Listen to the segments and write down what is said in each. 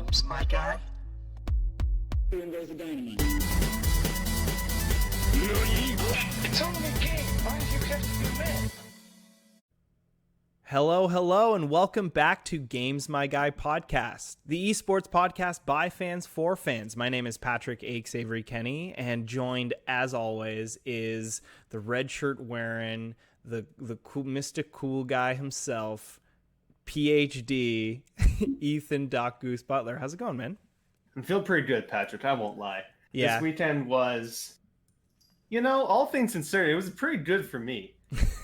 games, my guy. Boom goes the dynamite. It's only a game. Why did you have to be mad? Hello, and welcome back to Games My Guy podcast, the esports podcast by fans for fans. My name is Patrick Aches Avery Kenny, and joined, as always, is the red shirt wearing, the cool, Mr. Cool Guy himself, PhD, Ethan Doc Goose Butler. How's it going, man? I feel pretty good, Patrick. I won't lie. Yeah. This weekend was, all things considered, it was pretty good for me.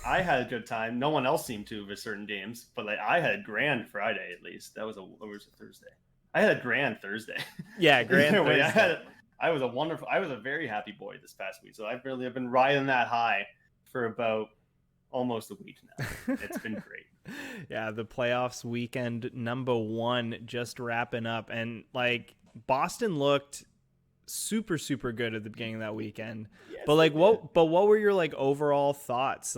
I had a good time. No one else seemed to with certain games, but I had a grand Friday at least. That was a Thursday. I had a grand Thursday. Yeah, grand Thursday. I was a very happy boy this past week. So I've been riding that high for about almost a week now. It's been great. Yeah, the playoffs weekend number one just wrapping up, and Boston looked super good at the beginning of that weekend. Yes, but what were your overall thoughts?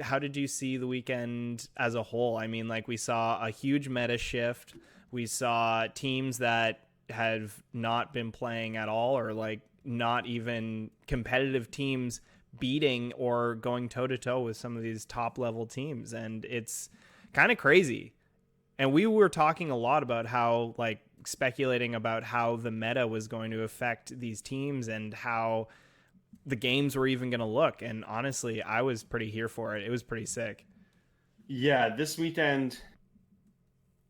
How did you see the weekend as a whole? I mean, we saw a huge meta shift. We saw teams that have not been playing at all, or not even competitive teams beating or going toe to toe with some of these top level teams, and it's kind of crazy. And we were talking a lot about how speculating about how the meta was going to affect these teams and how the games were even going to look. And honestly, I was pretty here for it. It was pretty sick. Yeah, this weekend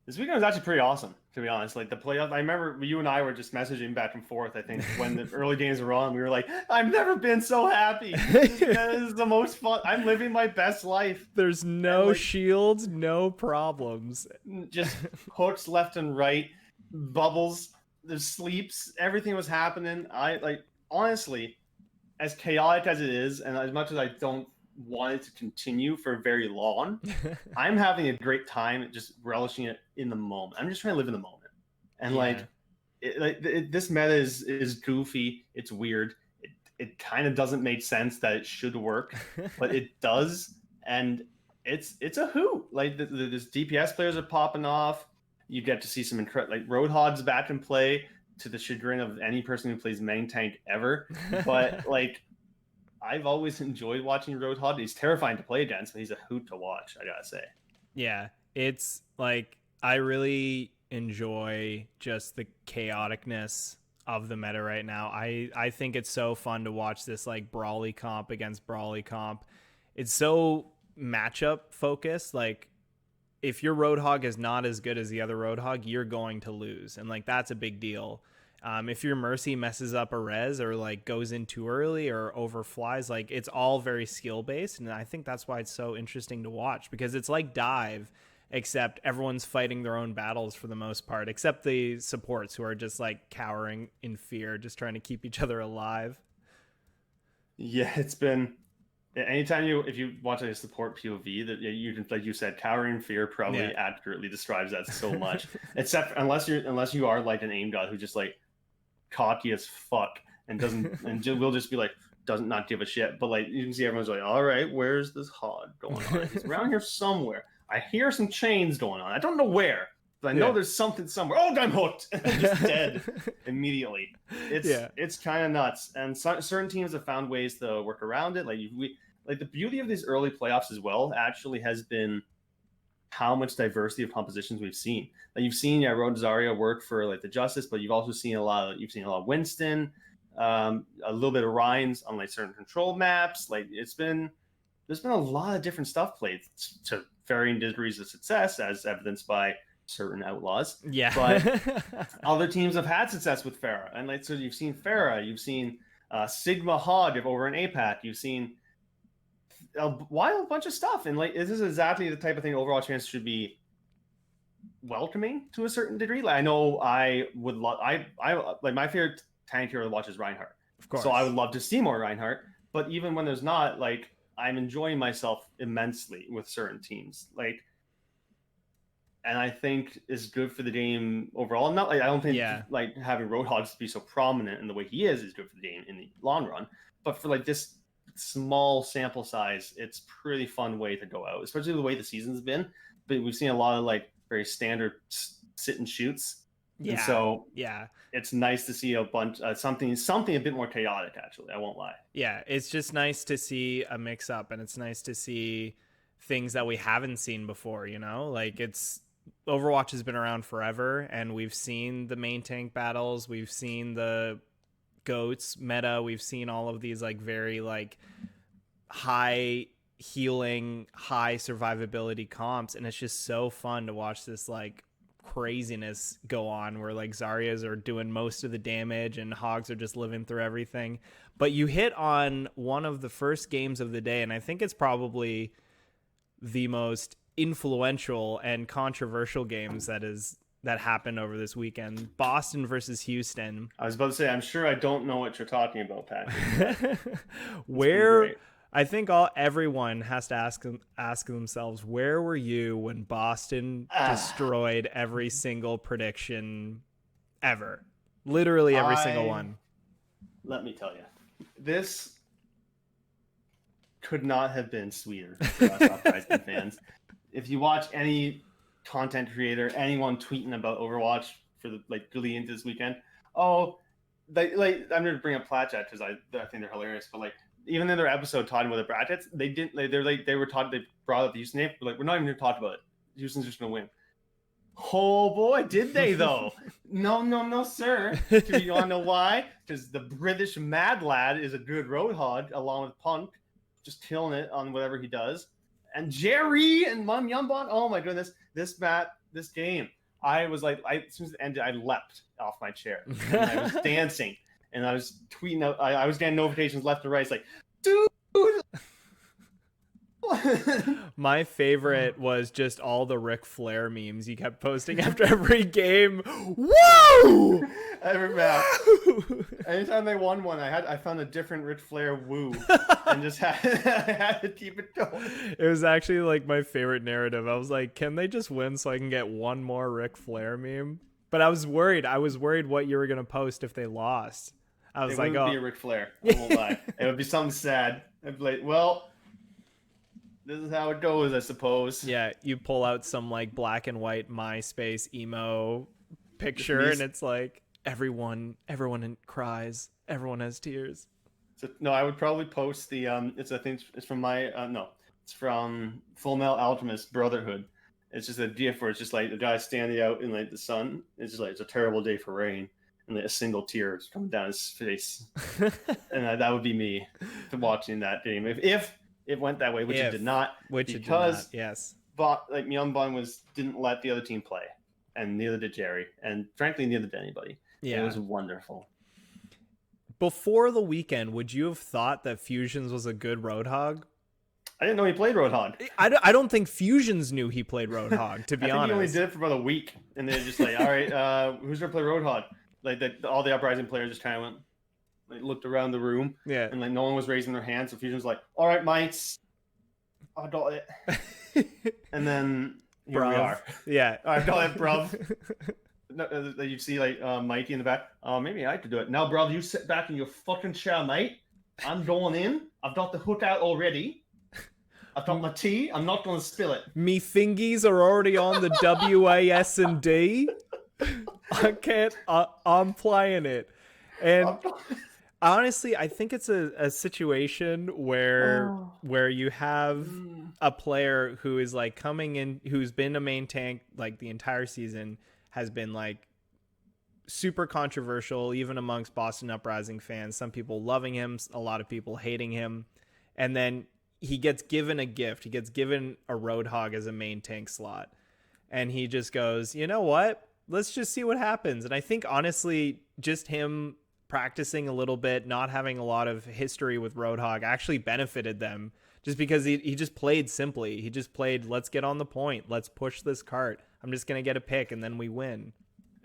was actually pretty awesome, to be honest. The playoff, I remember you and I were just messaging back and forth, I think, when the early games were on. We were like, I've never been so happy. This is the most fun. I'm living my best life. There's no shields, no problems. Just hooks left and right. Bubbles, the sleeps, everything was happening. Honestly, as chaotic as it is, and as much as I don't want it to continue for very long, I'm having a great time just relishing it in the moment. I'm just trying to live in the moment. And this meta is goofy, it's weird, it kind of doesn't make sense that it should work, but it does, and it's a hoot. This DPS players are popping off. You get to see some incredible, Roadhog's back in play, to the chagrin of any person who plays main tank ever. But I've always enjoyed watching Roadhog. He's terrifying to play against, but he's a hoot to watch, I gotta say. Yeah, it's I really enjoy just the chaoticness of the meta right now. I think it's so fun to watch this Brawly comp against Brawly comp. It's so matchup focused. If your Roadhog is not as good as the other Roadhog, you're going to lose. And that's a big deal. If your Mercy messes up a res or goes in too early or overflies, it's all very skill based. And I think that's why it's so interesting to watch, because it's like Dive, except everyone's fighting their own battles for the most part, except the supports who are just cowering in fear, just trying to keep each other alive. Yeah, it's been... Anytime if you watch a support POV, that you can, like you said, cowering fear probably accurately describes that so much. Except unless you are an aim god who just cocky as fuck and doesn't will just be doesn't not give a shit. But you can see everyone's all right, where's this hog going on? He's around here somewhere. I hear some chains going on. I don't know where, but I know there's something somewhere. Oh, I'm hooked. Just dead immediately. It's kind of nuts. And certain teams have found ways to work around it. The beauty of these early playoffs as well actually has been how much diversity of compositions we've seen. You've seen Road Zarya work for the Justice, but you've also seen a lot of Winston, a little bit of Rhines on certain control maps. There's been a lot of different stuff played to varying degrees of success, as evidenced by certain outlaws. Yeah. But other teams have had success with Pharah. And so you've seen Pharah, you've seen Sigma Hog over in APAC, you've seen a wild bunch of stuff. And this is exactly the type of thing Overwatch fans should be welcoming to a certain degree. I know I would love, I my favorite tank hero to watch is Reinhardt. Of course. So I would love to see more Reinhardt. But even when there's not, I'm enjoying myself immensely with certain teams. And I think is good for the game overall. Not I don't think having Roadhogs be so prominent in the way he is good for the game in the long run. But for this small sample size, it's pretty fun way to go out, especially the way the season's been. But we've seen a lot of very standard sit and shoots And so yeah. it's nice to see a bunch something a bit more chaotic. Actually, I won't lie. Yeah, it's just nice to see a mix up, and it's nice to see things that we haven't seen before. Like it's Overwatch has been around forever, and we've seen the main tank battles, we've seen the goats meta, we've seen all of these like very like high healing, high survivability comps, and it's just so fun to watch this like craziness go on where like Zaryas are doing most of the damage and Hogs are just living through everything. But you hit on one of the first games of the day, and I think it's probably the most influential and controversial games that happened over this weekend. Boston versus Houston. I was about to say, I'm sure I don't know what you're talking about, Patrick. Where I think everyone has to ask themselves, where were you when Boston destroyed every single prediction ever? Literally every single one. Let me tell you, this could not have been sweeter for us Uprising fans. If you watch any content creator, anyone tweeting about Overwatch for the really into this weekend, I'm going to bring up Platchat because I think they're hilarious, but like even in their episode talking about the brackets, they brought up the Houston name, but like we're not even going to talk about it. Houston's just going to win. Oh boy, did they though? No, sir. Do you want to know why? Because the British Mad Lad is a good Roadhog along with Punk, just killing it on whatever he does. And Jerry and Mum Yumbon, oh my goodness, this game. I was like, as soon as it ended, I leapt off my chair. And I was dancing. And I was tweeting out, I was getting notifications left and right. It's like, dude. My favorite was just all the Ric Flair memes you kept posting after every game. Woo! Every map. Anytime they won one, I found a different Ric Flair woo and just I had to keep it going. It was actually like my favorite narrative. I was like, can they just win so I can get one more Ric Flair meme? But I was worried. I was worried what you were gonna post if they lost. I was like, wouldn't be a Ric Flair. I won't lie. It would be something sad. I'd be like, well, this is how it goes, I suppose. Yeah, you pull out some like black and white MySpace emo picture, and it's like everyone cries, everyone has tears. So, no, I would probably post the it's from Full Metal Alchemist Brotherhood. It's just a GIF where it's just like the guy standing out in like the sun. It's just like it's a terrible day for rain, and like a single tear is coming down his face, and that would be me watching that game if it went that way, which it did not. Yes. But like Myeongbon didn't let the other team play, and neither did Jerry, and frankly, neither did anybody. Yeah, it was wonderful. Before the weekend, would you have thought that Fusions was a good Roadhog? I didn't know he played Roadhog. I don't think Fusions knew he played Roadhog, to be honest. He only did it for about a week, and they're just like, all right, who's gonna play Roadhog? Like all the Uprising players just kind of went. They looked around the room, and like no one was raising their hands. So Fusion's like, "All right, mates, I got it." And then here we are. Yeah, I got it, bruv. You see like Mikey in the back. Maybe I could do it now, bruv. You sit back in your fucking chair, mate. I'm going in. I've got the hook out already. I've got my tea. I'm not going to spill it. Me fingies are already on the WAS&D. I can't. I'm playing it, and. Honestly, I think it's a situation where you have a player who is like coming in, who's been a main tank like the entire season, has been like super controversial, even amongst Boston Uprising fans. Some people loving him, a lot of people hating him. And then he gets given a gift. He gets given a Roadhog as a main tank slot. And he just goes, you know what? Let's just see what happens. And I think honestly, just him practicing a little bit, not having a lot of history with Roadhog actually benefited them, just because he just played simply. He just played, let's get on the point. Let's push this cart. I'm just going to get a pick and then we win.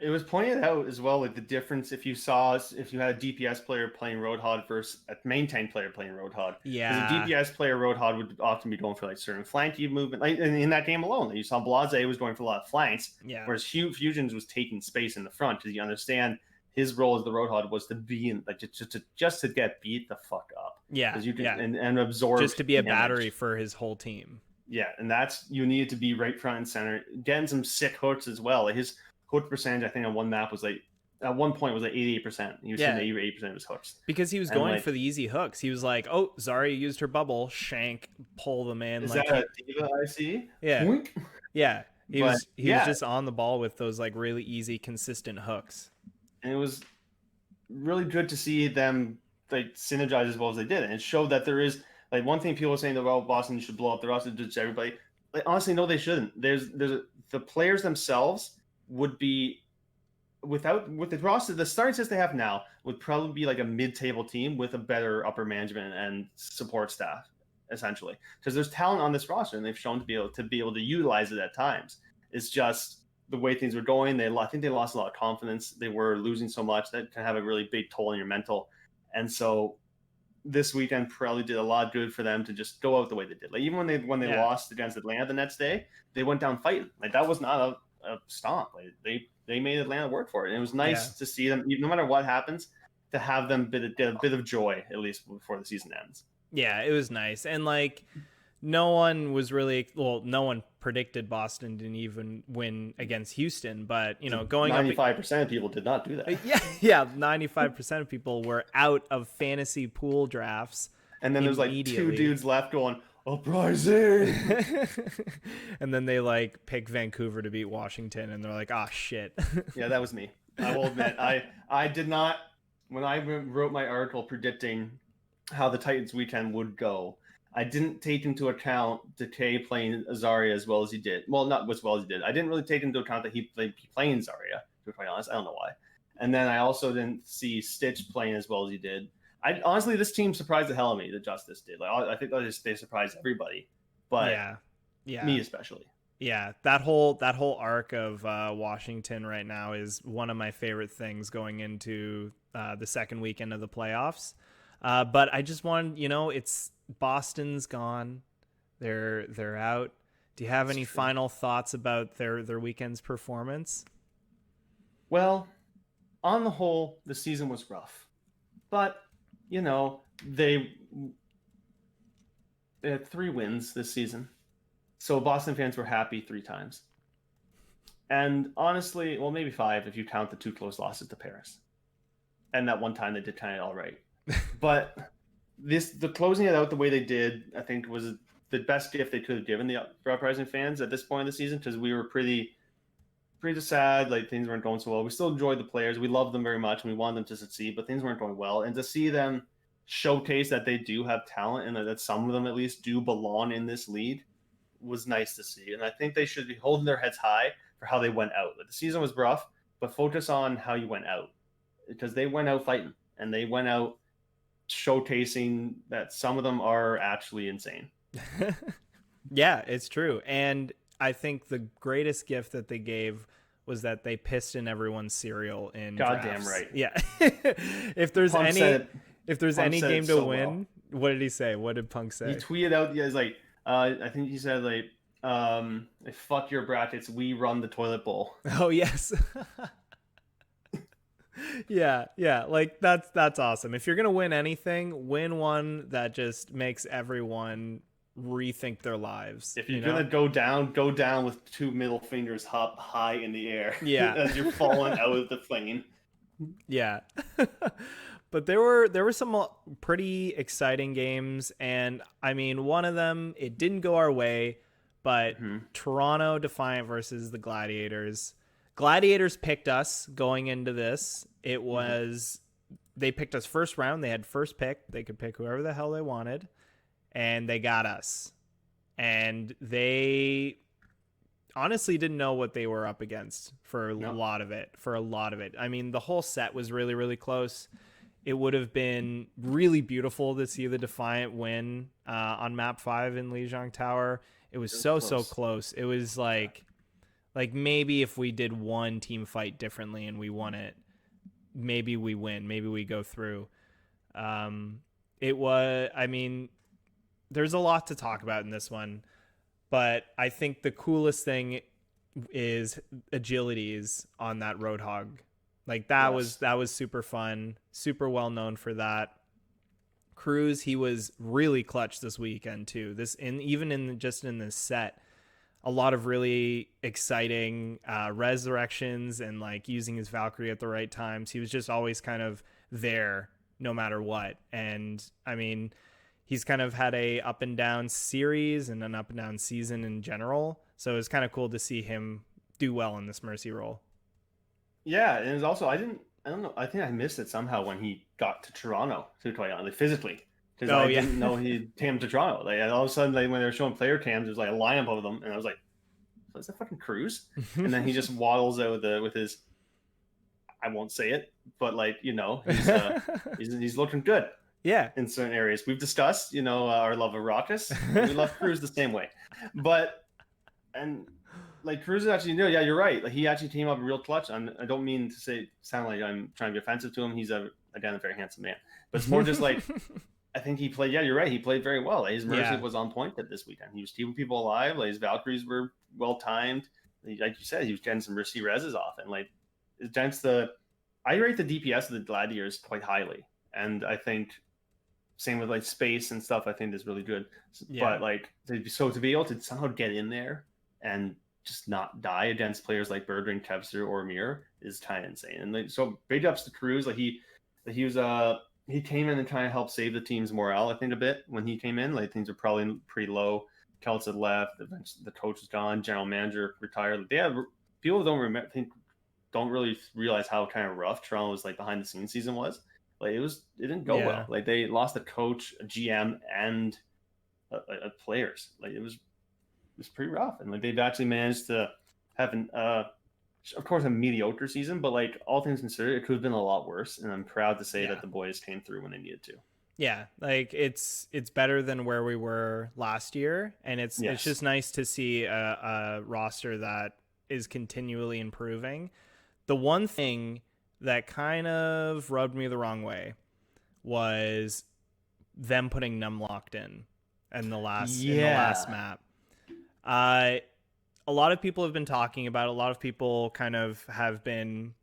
It was pointed out as well, like the difference if you had a DPS player playing Roadhog versus a main tank player playing Roadhog. Yeah. Because a DPS player Roadhog would often be going for like certain flanky movement. Like in that game alone, you saw Blase was going for a lot of flanks, whereas Fusions was taking space in the front because you understand his role as the Roadhog was to be in like just to get beat the fuck up. Yeah. Because you can and absorb just to be a damage. battery for his whole team. Yeah, and you needed to be right front and center, getting some sick hooks as well. His hook percentage, I think on one map was like at one point was like 88%. He was shooting 88% of his hooks. Because he was And, going like, for the easy hooks. He was like, "Oh, Zarya used her bubble, shank, pull them in." is Like, that a diva I see? yeah, Twink? yeah. He But was yeah, just on the ball with those like really easy, consistent hooks. and it was really good to see them like synergize as well as they did, and it showed that there is like one thing people were saying about Boston should blow up the roster to everybody. Like honestly, no, they shouldn't. The players themselves would be with the roster, the starting system they have now would probably be like a mid-table team with a better upper management and support staff, essentially, because there's talent on this roster and they've shown to be able to utilize it at times. It's just the way things were going. I think they lost a lot of confidence. They were losing so much that can have a really big toll on your mental. And so this weekend probably did a lot of good for them to just go out the way they did. Like even when they lost against Atlanta the next day, they went down fighting. Like that was not a stomp. Like they made Atlanta work for it. And it was nice to see them, no matter what happens, to have them get a bit of joy at least before the season ends. Yeah, it was nice. And like no one predicted Boston didn't even win against Houston, but going 95% of people did not do that. Yeah, 95% of people were out of fantasy pool drafts. And then there's like two dudes left going, Uprising. And then they like pick Vancouver to beat Washington and they're like, "Ah, shit." Yeah, that was me. I will admit, I did not, when I wrote my article predicting how the Titans weekend would go, I didn't take into account Decay playing Zarya as well as he did. Well, not as well as he did. I didn't really take into account that he playing Zarya, to be quite honest. I don't know why. And then I also didn't see Stitch playing as well as he did. Honestly, this team surprised the hell out of me. The Justice did. Like I think they surprised everybody, but yeah, me especially. Yeah, that whole arc of Washington right now is one of my favorite things going into the second weekend of the playoffs. But I just wanted, it's Boston's gone. They're out. Do you have any final thoughts about their weekend's performance? Well, on the whole, the season was rough, but they had 3 wins this season, so Boston fans were happy 3 times. And honestly, well, maybe 5 if you count the 2 close losses to Paris, and that one time they did kind of all right. But the closing it out the way they did, I think, was the best gift they could have given the Uprising fans at this point of the season, because we were pretty sad, like things weren't going so well. We still enjoyed the players. We loved them very much and we wanted them to succeed, but things weren't going well. And to see them showcase that they do have talent and that some of them at least do belong in this league was nice to see. And I think they should be holding their heads high for how they went out. Like, the season was rough, but focus on how you went out, because they went out fighting and they went out showcasing that some of them are actually insane. Yeah, it's true. And I think the greatest gift that they gave was that they pissed in everyone's cereal in Goddamn drafts. right. Yeah. If there's Punk any game to so win, well. What did he say? What did Punk say? He tweeted out, he's like, I think he said like, fuck your brackets, we run the toilet bowl. Oh yes. Yeah, like that's awesome. If you're gonna win anything, win one that just makes everyone rethink their lives. If you're gonna go down with 2 middle fingers up high in the air. Yeah. As you're falling out of the plane. Yeah. But there were some pretty exciting games, and I mean, one of them, it didn't go our way, but Toronto Defiant versus the Gladiators. Gladiators picked us going into this. It was they picked us first round. They had first pick. They could pick whoever the hell they wanted, and they got us. And they honestly didn't know what they were up against for a lot of it. I mean, the whole set was really, really close. It would have been really beautiful to see the Defiant win on map 5 in Lijiang Tower. It was so close. It was like maybe if we did one team fight differently and we won it, maybe we win, maybe we go through. I mean, there's a lot to talk about in this one, but I think the coolest thing is agilities on that Roadhog. Like that was super fun, super well known for that. Cruz, he was really clutch this weekend too. Even in this set, a lot of really exciting resurrections and like using his Valkyrie at the right times. He was just always kind of there no matter what. And I mean, he's kind of had a up and down series and an up and down season in general. So it's kind of cool to see him do well in this Mercy role. Yeah, and it's also I don't know. I think I missed it somehow when he got to Toronto, to quite honestly, physically, because I didn't know he came to Toronto. Like all of a sudden, like when they were showing player cams, there's like a lineup of them, and I was like, "Is that fucking Cruz?" And then he just waddles out with his, I won't say it, but like he's looking good. Yeah, in certain areas we've discussed, our love of Raucus. We love Cruz the same way, but and. Like Cruz actually knew, yeah, you're right. Like he actually came up real clutch. I don't mean to sound like I'm trying to be offensive to him. He's again a very handsome man, but it's more just like I think he played. Yeah, you're right. He played very well. Like, his Mercy was on point this weekend. He was keeping people alive. Like his Valkyries were well timed. Like you said, he was getting some Mercy reses off, and like against I rate the DPS of the Gladiators quite highly, and I think same with like space and stuff. I think is really good. Yeah. But like to be able to somehow get in there and just not die against players like Birdring, Kevster, or Mir is kind of insane. And like, so big ups to Cruz. Like he came in and kind of helped save the team's morale, I think, a bit when he came in. Like things were probably pretty low. Celts had left. Eventually, the coach was gone. General manager retired. They have people don't really realize how kind of rough Toronto was like behind the scenes season was. Like it didn't go well. Like they lost a coach, a GM, and a players. Like it was pretty rough, and like they've actually managed to have of course a mediocre season, but like all things considered, it could have been a lot worse. And I'm proud to say that the boys came through when they needed to. Yeah, like it's better than where we were last year, and it's just nice to see a roster that is continually improving. The one thing that kind of rubbed me the wrong way was them putting Numlocked in the last map. A lot of people have been talking about it. A lot of people kind of have been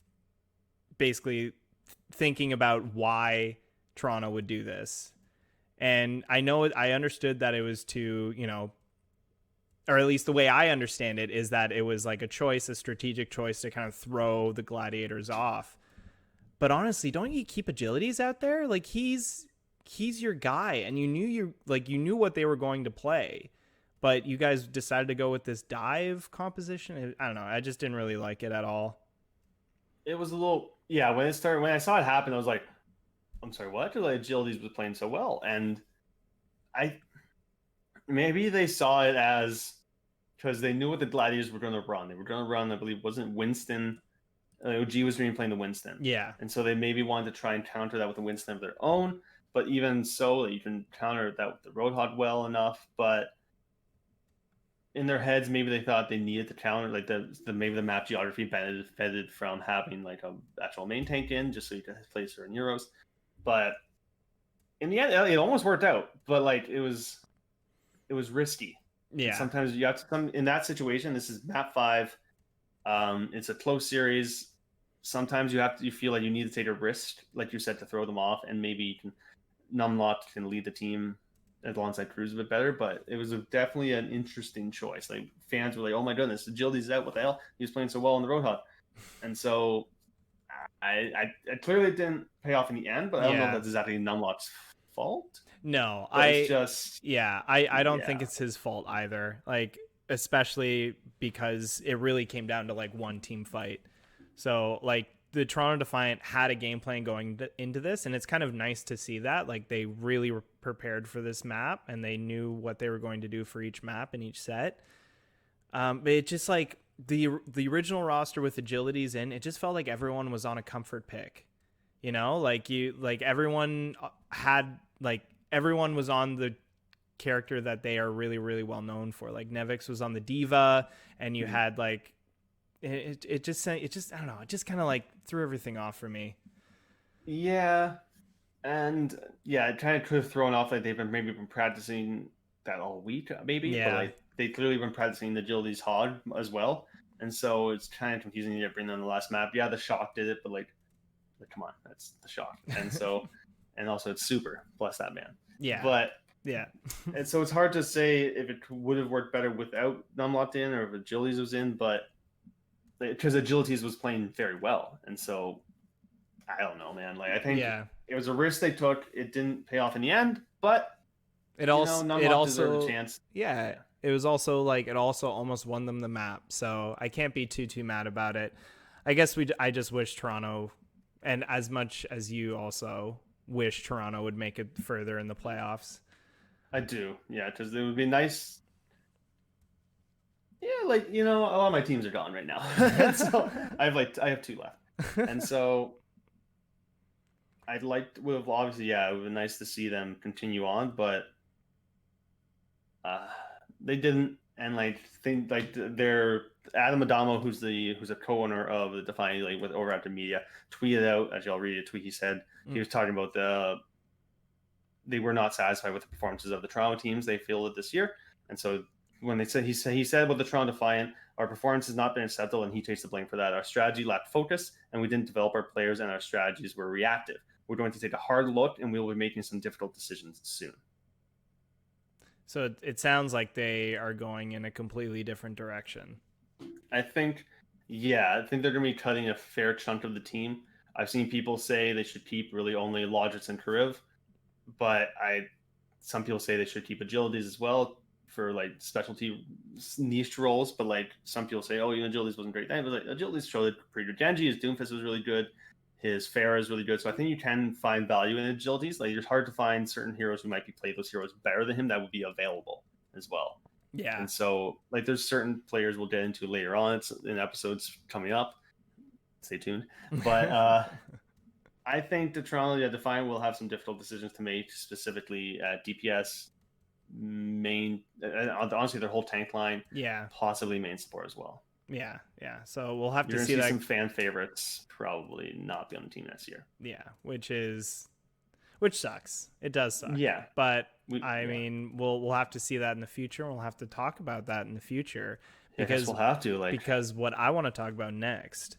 basically thinking about why Toronto would do this. And I understood that it was to, or at least the way I understand it is that it was like a strategic choice to kind of throw the Gladiators off. But honestly, don't you keep Agilities out there? Like he's your guy, and you knew what they were going to play. But you guys decided to go with this dive composition. I don't know. I just didn't really like it at all. It was a little, yeah. When I saw it happen, I was like, "I'm sorry, what?" Because like Agilities was playing so well, and maybe they saw it as because they knew what the Gladiators were going to run. They were going to run, I believe, wasn't Winston? OG was going to be playing the Winston, yeah, and so they maybe wanted to try and counter that with the Winston of their own. But even so, you can counter that with the Roadhog well enough, but in their heads, maybe they thought they needed to counter like maybe the map geography benefited from having like a actual main tank in just so you could play certain Euros. But in the end, it almost worked out. But like it was risky. Yeah. And sometimes you have to in that situation. This is map 5. It's a close series. Sometimes you feel like you need to take a risk, like you said, to throw them off, and maybe you can Numlock can lead the team alongside Cruz a bit better, but it was definitely an interesting choice. Like fans were like, "Oh my goodness, Agility's out. What the hell? He was playing so well on the Roadhog," and so I clearly didn't pay off in the end. But I don't know if that's exactly Numlock's fault. No, I don't think it's his fault either. Like especially because it really came down to like one team fight. So like the Toronto Defiant had a game plan going into this, and it's kind of nice to see that like they really were prepared for this map and they knew what they were going to do for each map and each set. But it just like the original roster with Agilities in, it just felt like everyone was on a comfort pick, everyone was on the character that they are really, really well known for. Like Nevix was on the Diva, and you had like it just I don't know, it just kind of like threw everything off for me. Yeah. And yeah, it kind of could have thrown off like they've been practicing that all week, maybe. Yeah. But like they clearly been practicing the Agility's Hog as well. And so it's kind of confusing to bring them the last map. Yeah, the Shock did it, but like come on, that's the Shock. And so and also it's super, bless that man. Yeah. But Yeah. And so it's hard to say if it would have worked better without Numlot in or if Agilities was in, but because Agilities was playing very well. And so I don't know, man. Like I think it was a risk they took. It didn't pay off in the end, but Numlot deserved a chance. Yeah. It was also like it also almost won them the map. So I can't be too mad about it. I guess I just wish Toronto, and as much as you also wish Toronto would make it further in the playoffs. I do, yeah, because it would be nice. Yeah, like a lot of my teams are gone right now, so I have 2 left, and so I'd like to, well, obviously, yeah, it would be nice to see them continue on, but they didn't, and they're Adam Adamo, who's a co-owner of the Defiant League with Overactive Media, tweeted out, actually I'll read a tweet he said. He was talking about they were not satisfied with the performances of the Toronto teams they fielded this year. And so when he said about the Toronto Defiant, our performance has not been acceptable and he takes the blame for that. Our strategy lacked focus and we didn't develop our players and our strategies were reactive. We're going to take a hard look and we will be making some difficult decisions soon. So it sounds like they are going in a completely different direction. I think they're going to be cutting a fair chunk of the team. I've seen people say they should keep really only Logits and Kariv, but some people say they should keep Agilities as well for like specialty niche roles. But like some people say, oh, Agilities wasn't great then. But like Agilities showed pretty good. Genji, his Doomfist was really good. His Pharah is really good. So I think you can find value in Agilities. Like it's hard to find certain heroes who might be played those heroes better than him that would be available as well. Yeah. And so like there's certain players we'll get into later on. It's in episodes coming up. Stay tuned. But I think the Toronto Defiant will have some difficult decisions to make, specifically at DPS, main, honestly, their whole tank line. Yeah. Possibly main support as well. Yeah. We'll have You're to see that. that. Some fan favorites probably not be on the team next year. Yeah, which sucks. It does suck. Yeah, but I mean, we'll have to see that in the future. We'll have to talk about that in the future because we'll have to because what I want to talk about next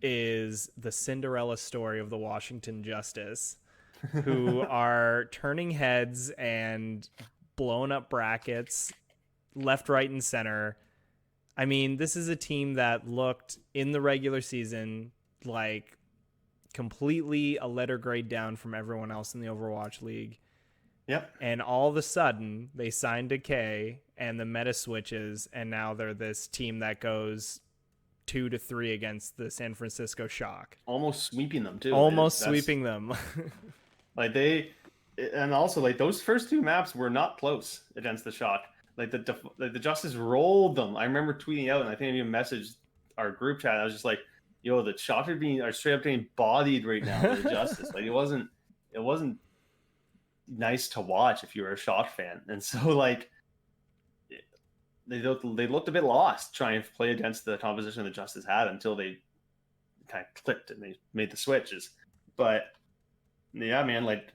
is the Cinderella story of the Washington Justice, who are turning heads and blowing up brackets left, right, and center. I mean, this is a team that looked in the regular season like completely a letter grade down from everyone else in the Overwatch League. Yep. And all of a sudden, they signed Decay and the meta switches, and now they're this team that goes 2-3 against the San Francisco Shock. Almost sweeping them, too. Almost sweeping them. And also, like, those first 2 maps were not close against the Shock. Like the Justice rolled them. I remember tweeting out, and I think I even messaged our group chat. I was just like, "Yo, the Shock are straight up getting bodied right now by the Justice." Like it wasn't nice to watch if you were a Shock fan. And so like they looked a bit lost trying to play against the composition the Justice had until they kind of clicked and they made the switches. But yeah, man, like.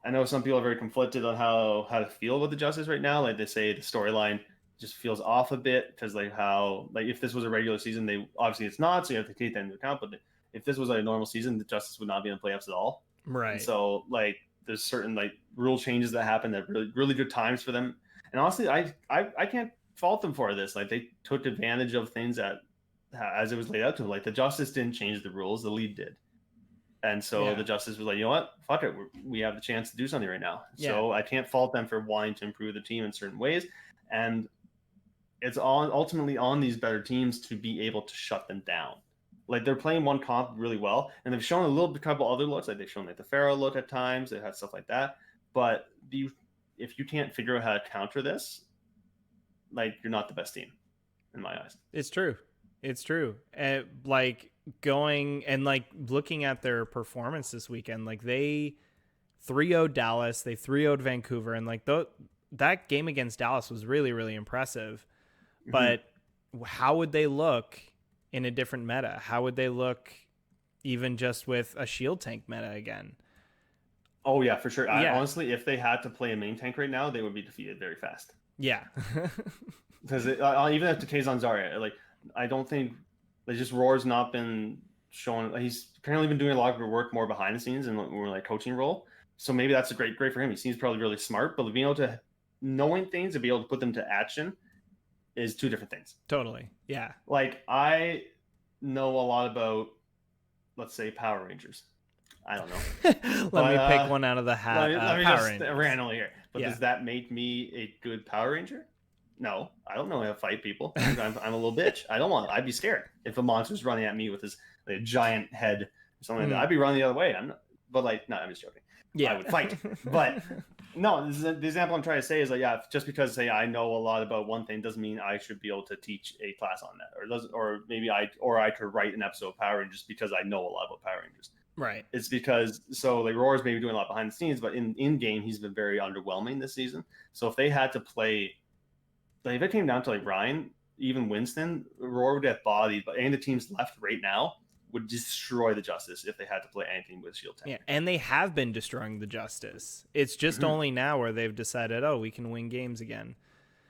I know some people are very conflicted on how to feel about the Justice right now. Like they say the storyline just feels off a bit because if this was a regular season, obviously it's not, so you have to take that into account. But if this was a normal season, the Justice would not be in the playoffs at all. Right. And so like there's certain like rule changes that happen at really, really good times for them. And honestly, I can't fault them for this. Like they took advantage of things as it was laid out to them. Like the Justice didn't change the rules, the lead did. And so the Justice was like, you know what? Fuck it. We have the chance to do something right now. Yeah. So I can't fault them for wanting to improve the team in certain ways. And it's ultimately on these better teams to be able to shut them down. Like they're playing one comp really well. And they've shown a couple other looks. Like they've shown like the Pharaoh look at times. They've had stuff like that. But if you can't figure out how to counter this, like you're not the best team in my eyes. It's true. And like going and like looking at their performance this weekend, like they 3-0'd Dallas, they 3-0'd Vancouver, and like that game against Dallas was really, really impressive. Mm-hmm. But how would they look in a different meta? How would they look even just with a shield tank meta again? Oh yeah, for sure. Yeah. Honestly, if they had to play a main tank right now, they would be defeated very fast. Yeah. Because even if Decay's on Zarya, like I don't think just Roar's not been showing. He's apparently been doing a lot of work more behind the scenes and more like coaching role. So maybe that's great for him. He seems probably really smart, but being able to knowing things and be able to put them to action is two different things. Totally. Yeah. Like I know a lot about, let's say, Power Rangers. I don't know. Let me pick one out of the hat. Let me Power just Rangers. randomly here. But Yeah. does that make me a good Power Ranger? No, I don't know how to fight people. I'm a little bitch. I don't want. I'd be scared if a monster's running at me with his like, giant head or something like that. I'd be running the other way. I'm not. But like, no, I'm just joking. Yeah. I would fight. But no, the example I'm trying to say is like, yeah, just because say I know a lot about one thing doesn't mean I should be able to teach a class on that, or maybe I could write an episode of Power Rangers because I know a lot about Power Rangers. Right. It's because so like Roar's maybe doing a lot behind the scenes, but in game he's been very underwhelming this season. So if they had to play, like if it came down to like Ryan, even Winston, Roar would get bodied, but any of the teams left right now would destroy the Justice if they had to play anything with Shield Tank. Yeah, and they have been destroying the Justice. It's just only now where they've decided, oh, we can win games again.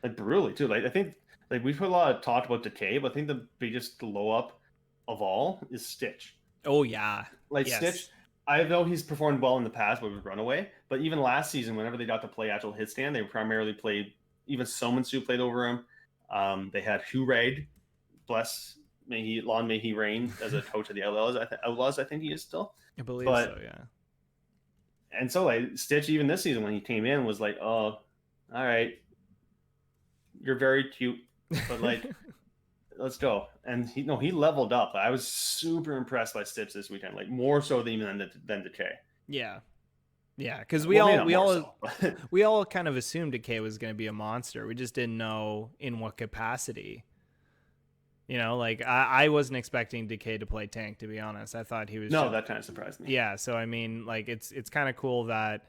Like brutally too. Like I think like we've put a lot of talk about Decay, but I think the biggest glow up of all is Stitch. Oh yeah. Like yes. Stitch, I know he's performed well in the past with Runaway, but even last season, whenever they got to play actual hit stand, they primarily played, even Somansu played over him. They had Huraid, may he reign as a coach of the Outlaws. I think he is still. I believe so, yeah. And so like Stitch, even this season when he came in, was like, oh, all right, you're very cute, but like let's go. And he leveled up. I was super impressed by Stitch this weekend, like more so than Decay. Yeah. Yeah, because we Well, all kind of assumed Decay was going to be a monster. We just didn't know in what capacity. You know, like I wasn't expecting Decay to play tank, to be honest. I thought he was. No, that kind of surprised me. Yeah, so I mean, like it's kind of cool that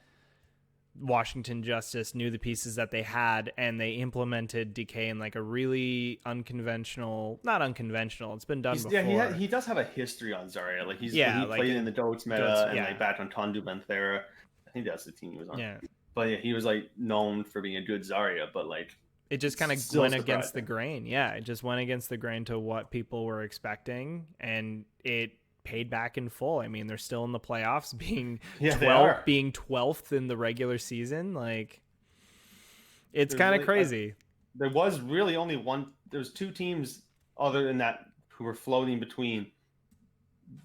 Washington Justice knew the pieces that they had and they implemented Decay in like a really not unconventional. It's been done before. Yeah, he does have a history on Zarya. Like he played in the Goats meta and like back on Tondu Benthera. I think that's the team he was on. Yeah. But yeah, he was like known for being a good Zarya, but like it just kind of went against the grain. Yeah, it just went against the grain to what people were expecting, and it paid back in full. I mean, they're still in the playoffs, being 12th in the regular season. Like, it's kind of crazy. There was really only one. There's two teams other than that who were floating between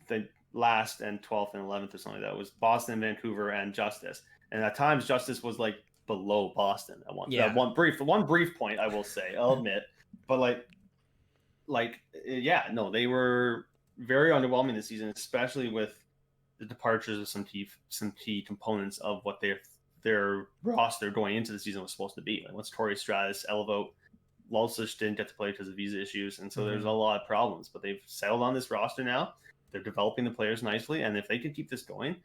the last and 12th and 11th or something. That was Boston, Vancouver, and Justice. And at times, Justice was like below Boston at one brief point, I will say, I'll admit. But they were very underwhelming this season, especially with the departures of some key components of what their roster going into the season was supposed to be. Like once Torrey Stratus, Elvote, Lulsish didn't get to play because of visa issues, and so there's a lot of problems. But they've settled on this roster now. They're developing the players nicely, and if they can keep this going,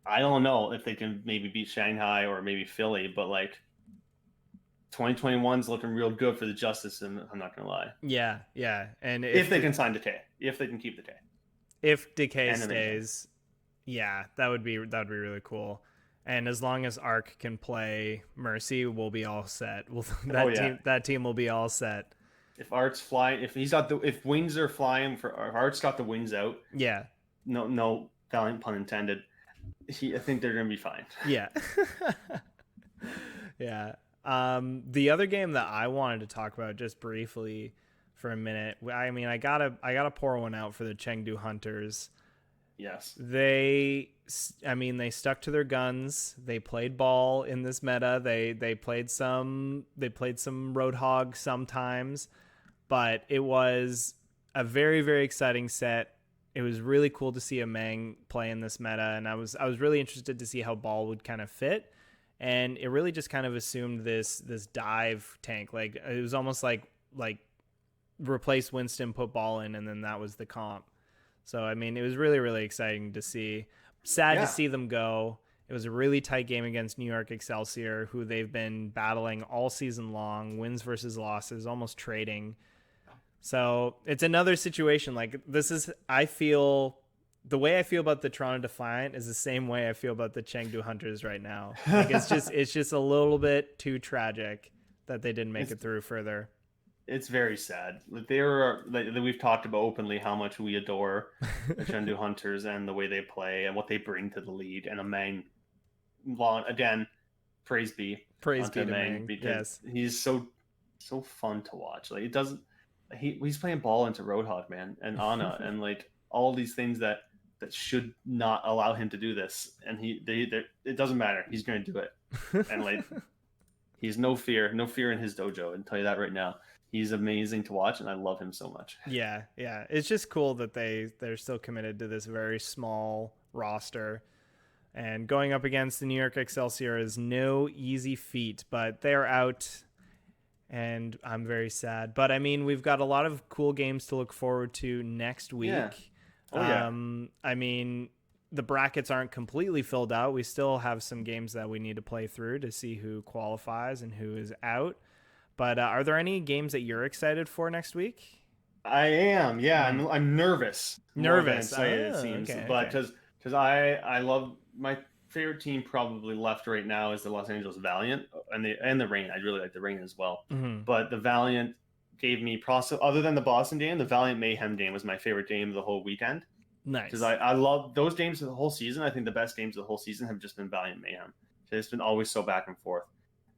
I don't know if they can maybe beat Shanghai or maybe Philly, but like 2021's looking real good for the Justice, and I'm not gonna lie. Yeah, and if they can sign Decay, if they can keep Decay, if Decay stays, yeah, that would be really cool. And as long as Arc can play Mercy, we'll be all set. That team will be all set. If Art's flying, if wings are flying if Art's got the wings out. Yeah. No valiant pun intended. I think they're gonna be fine. Yeah. Yeah. The other game that I wanted to talk about just briefly for a minute. I mean, I gotta pour one out for the Chengdu Hunters. Yes. They stuck to their guns. They played ball in this meta. They played some Roadhog sometimes, but it was a very, very exciting set. It was really cool to see a Mang play in this meta, and I was really interested to see how ball would kind of fit. And it really just kind of assumed this dive tank. Like it was almost like replace Winston, put ball in, and then that was the comp. So I mean, it was really, really exciting to see. Sad to see them go. It was a really tight game against New York Excelsior, who they've been battling all season long, wins versus losses, almost trading. So it's another situation. Like the way I feel about the Toronto Defiant is the same way I feel about the Chengdu Hunters right now. Like it's just a little bit too tragic that they didn't make it through further. It's very sad. Like we've talked about openly how much we adore the Chengdu Hunters and the way they play and what they bring to the league. And Amang, long again, praise be Praise onto be to Amang Ming. because Yes. he's so fun to watch. Like it doesn't he's playing ball into Roadhog, man, and Ana and like all these things that should not allow him to do this. And it doesn't matter. He's going to do it. And like he's no fear in his dojo. I can tell you that right now. He's amazing to watch, and I love him so much. Yeah, yeah. It's just cool that they're still committed to this very small roster. And going up against the New York Excelsior is no easy feat, but they're out, and I'm very sad. But I mean, we've got a lot of cool games to look forward to next week. Yeah. Oh, yeah. I mean, the brackets aren't completely filled out. We still have some games that we need to play through to see who qualifies and who is out. But are there any games that you're excited for next week? I am. Yeah, I'm nervous. Nervous. More than excited, it seems. Okay, But okay. because I love my favorite team probably left right now is the Los Angeles Valiant and the Reign. I really like the Reign as well. Mm-hmm. But the Valiant gave me process other than the Boston game. The Valiant Mayhem game was my favorite game of the whole weekend. Nice. Because I love those games of the whole season. I think the best games of the whole season have just been Valiant Mayhem. It's been always so back and forth.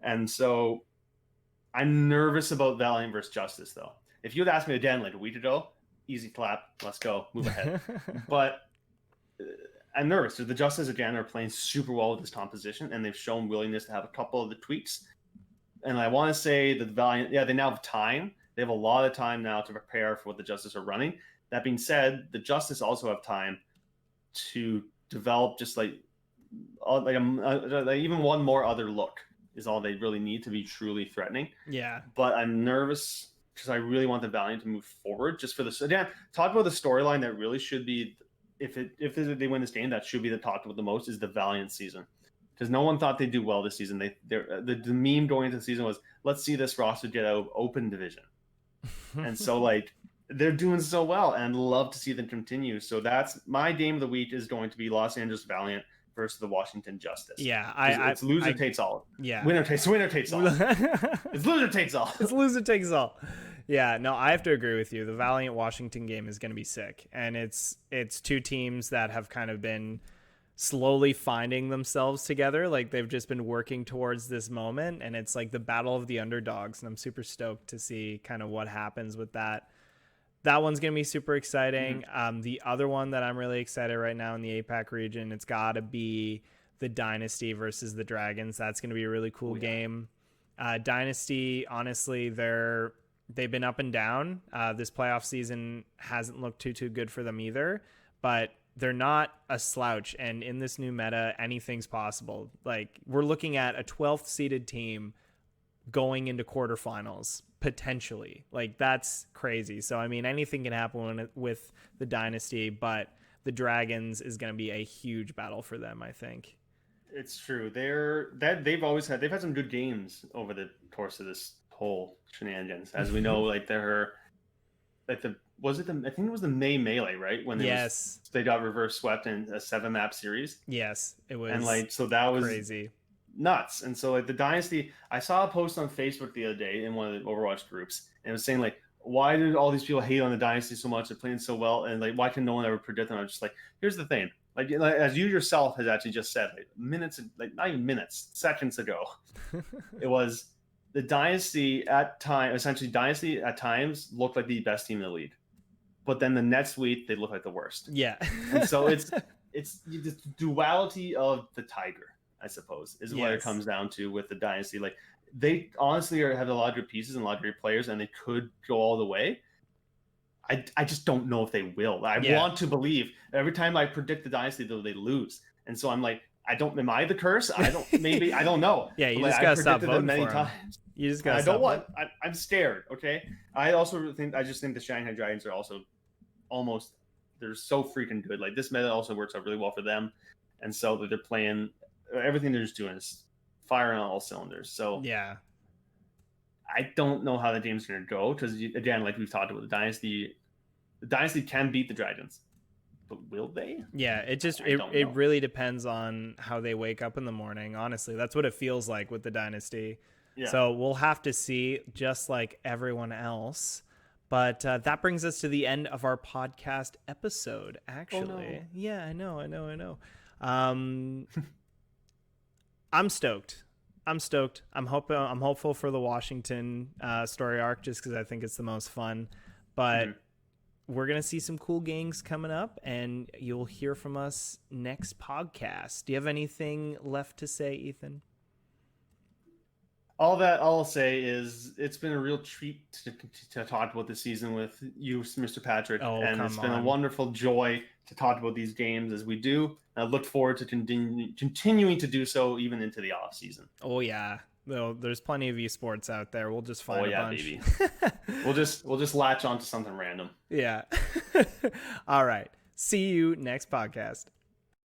And so I'm nervous about Valiant versus Justice, though. If you had asked me again like a week ago, easy clap, let's go, move ahead. But I'm nervous. The Justice, again, are playing super well with this composition, and they've shown willingness to have a couple of the tweaks. And I want to say that the Valiant, they now have time. They have a lot of time now to prepare for what the Justice are running. That being said, the Justice also have time to develop just like even one more other look is all they really need to be truly threatening. Yeah. But I'm nervous because I really want the Valiant to move forward just for this. Again, talk about the storyline that really should be, if they win this game, that should be the talked about the most is the Valiant season. Because no one thought they'd do well this season. The meme going into the season was, let's see this roster get out of open division. And so like they're doing so well and love to see them continue. So that's my game of the week is going to be Los Angeles Valiant versus the Washington Justice. Yeah, it's loser takes all. Yeah, winner takes all. It's loser takes all. It's loser takes all. Yeah, no, I have to agree with you. The Valiant Washington game is going to be sick, and it's two teams that have kind of been slowly finding themselves together. Like they've just been working towards this moment, and it's like the battle of the underdogs, and I'm super stoked to see kind of what happens with that. That one's going to be super exciting. Mm-hmm. The other one that I'm really excited right now in the APAC region, it's got to be the Dynasty versus the Dragons. That's going to be a really cool game. Dynasty, honestly, they've been up and down. This playoff season hasn't looked too good for them either, but they're not a slouch. And in this new meta, anything's possible. Like we're looking at a 12th seeded team going into quarterfinals potentially. Like that's crazy. So I mean, anything can happen with the Dynasty, but the Dragons is going to be a huge battle for them, I think. It's true. They've had some good games over the course of this whole shenanigans. As we know, like I think it was the May Melee, right? When they got reverse swept in a 7-map series. Yes, it was. And like so that was crazy. Nuts. And so like the Dynasty, I saw a post on Facebook the other day in one of the Overwatch groups, and it was saying like, why did all these people hate on the Dynasty so much? They're playing so well, and like why can no one ever predict them? I'm just like, here's the thing. Like as you yourself has actually just said, not even minutes, seconds ago, it was the Dynasty at times looked like the best team in the league. But then the next week they look like the worst. Yeah. And so it's the duality of the tiger, I suppose, is what it comes down to with the Dynasty. Like they honestly have a lot of good pieces and a lot of great players, and they could go all the way. I just don't know if they will. I want to believe. Every time I predict the Dynasty, though, they lose, and so I'm like, am I the curse? I don't know. Yeah, you but just gotta stop voting many times. You just gotta. I'm scared. Okay, I just think the Shanghai Dragons are also almost. They're so freaking good. Like this meta also works out really well for them, and so they're playing. Everything they're just doing is firing on all cylinders. So yeah, I don't know how the game's going to go because again, like we've talked about, the Dynasty can beat the Dragons, but will they? Yeah, it really depends on how they wake up in the morning. Honestly, that's what it feels like with the Dynasty. Yeah. So we'll have to see, just like everyone else. But that brings us to the end of our podcast episode, actually. Oh, no. Yeah, I know. I'm stoked. I'm hopeful for the Washington story arc, just because I think it's the most fun. But we're going to see some cool games coming up, and you'll hear from us next podcast. Do you have anything left to say, Ethan? All that I'll say is it's been a real treat to talk about the season with you, Mr. Patrick. And it's been a wonderful joy to talk about these games as we do. I look forward to continuing to do so even into the off season. Oh, yeah. Well, there's plenty of esports out there. We'll just find a bunch. Baby. we'll just latch onto something random. Yeah. All right. See you next podcast.